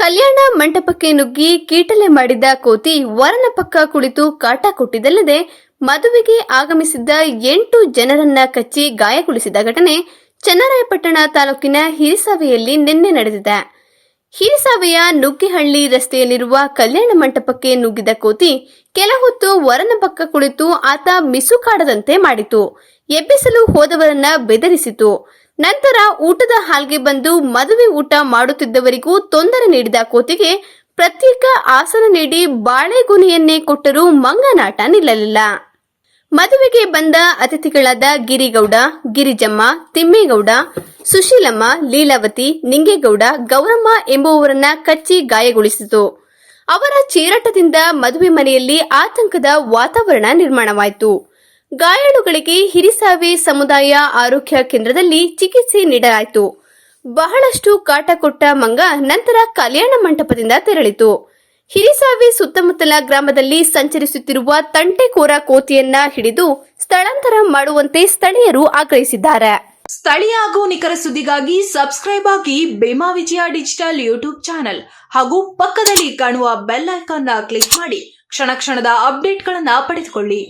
ಕಲ್ಯಾಣ ಮಂಟಪಕ್ಕೆ ನುಗ್ಗಿ ಕೀಟಲೆ ಮಾಡಿದ ಕೋತಿ ವರನ ಪಕ್ಕ ಕುಳಿತು ಕಾಟ ಕೊಟ್ಟಿದ್ದಲ್ಲದೆ ಮದುವೆಗೆ ಆಗಮಿಸಿದ್ದ 8 ಜನರನ್ನ ಕಚ್ಚಿ ಗಾಯಗೊಳಿಸಿದ ಘಟನೆ ಚನ್ನರಾಯಪಟ್ಟಣ ತಾಲೂಕಿನ ಹಿರಿಸಾವೆಯಲ್ಲಿ ನಿನ್ನೆ ನಡೆದಿದೆ. ಹಿರಿಸಾವೆಯ ನುಗ್ಗಿಹಳ್ಳಿ ರಸ್ತೆಯಲ್ಲಿರುವ ಕಲ್ಯಾಣ ಮಂಟಪಕ್ಕೆ ನುಗ್ಗಿದ ಕೋತಿ ಕೆಲ ಹೊತ್ತು ವರನ ಪಕ್ಕ ಕುಳಿತು ಆತ ಮಿಸುಕಾಡದಂತೆ ಮಾಡಿತು. ಎಬ್ಬಿಸಲು ಹೋದವರನ್ನ ಬೆದರಿಸಿತು. ನಂತರ ಊಟದ ಹಾಲ್ಗೆ ಬಂದು ಮದುವೆ ಊಟ ಮಾಡುತ್ತಿದ್ದವರಿಗೂ ತೊಂದರೆ ನೀಡಿದ ಕೋತಿಗೆ ಪ್ರತ್ಯೇಕ ಆಸನ ನೀಡಿ ಬಾಳೆಗೊನೆಯನ್ನೇ ಕೊಟ್ಟರೂ ಮಂಗನಾಟ ನಿಲ್ಲಲಿಲ್ಲ. ಮದುವೆಗೆ ಬಂದ ಅತಿಥಿಗಳಾದ ಗಿರಿಗೌಡ, ಗಿರಿಜಮ್ಮ, ತಿಮ್ಮೇಗೌಡ, ಸುಶೀಲಮ್ಮ, ಲೀಲಾವತಿ, ನಿಂಗೇಗೌಡ, ಗೌರಮ್ಮ ಎಂಬುವವರನ್ನ ಕಚ್ಚಿ ಗಾಯಗೊಳಿಸಿತು. ಅವರ ಚೀರಾಟದಿಂದ ಮದುವೆ ಮನೆಯಲ್ಲಿ ಆತಂಕದ ವಾತಾವರಣ ನಿರ್ಮಾಣವಾಯಿತು. ಗಾಯಾಳುಗಳಿಗೆ ಹಿರಿಸಾವೆ ಸಮುದಾಯ ಆರೋಗ್ಯ ಕೇಂದ್ರದಲ್ಲಿ ಚಿಕಿತ್ಸೆ ನೀಡಲಾಯಿತು. ಬಹಳಷ್ಟು ಕಾಟ ಕೊಟ್ಟ ಮಂಗ ನಂತರ ಕಲ್ಯಾಣ ಮಂಟಪದಿಂದ ತೆರಳಿತು. ಹಿರಿಸಾವೆ ಸುತ್ತಮುತ್ತಲ ಗ್ರಾಮದಲ್ಲಿ ಸಂಚರಿಸುತ್ತಿರುವ ತಂಟೆಕೋರ ಕೋತಿಯನ್ನ ಹಿಡಿದು ಸ್ಥಳಾಂತರ ಮಾಡುವಂತೆ ಸ್ಥಳೀಯರು ಆಗ್ರಹಿಸಿದ್ದಾರೆ. ಸ್ಥಳೀಯ ಹಾಗೂ ನಿಖರ ಸುದ್ದಿಗಾಗಿ ಸಬ್ಸ್ಕ್ರೈಬ್ ಆಗಿ ಬೇಮಾ ವಿಜಯ ಡಿಜಿಟಲ್ ಯೂಟ್ಯೂಬ್ ಚಾನೆಲ್ ಹಾಗೂ ಪಕ್ಕದಲ್ಲಿ ಕಾಣುವ ಬೆಲ್ ಐಕಾನ್ ಕ್ಲಿಕ್ ಮಾಡಿ ಕ್ಷಣ ಕ್ಷಣದ ಅಪ್ಡೇಟ್ಗಳನ್ನು ಪಡೆದುಕೊಳ್ಳಿ.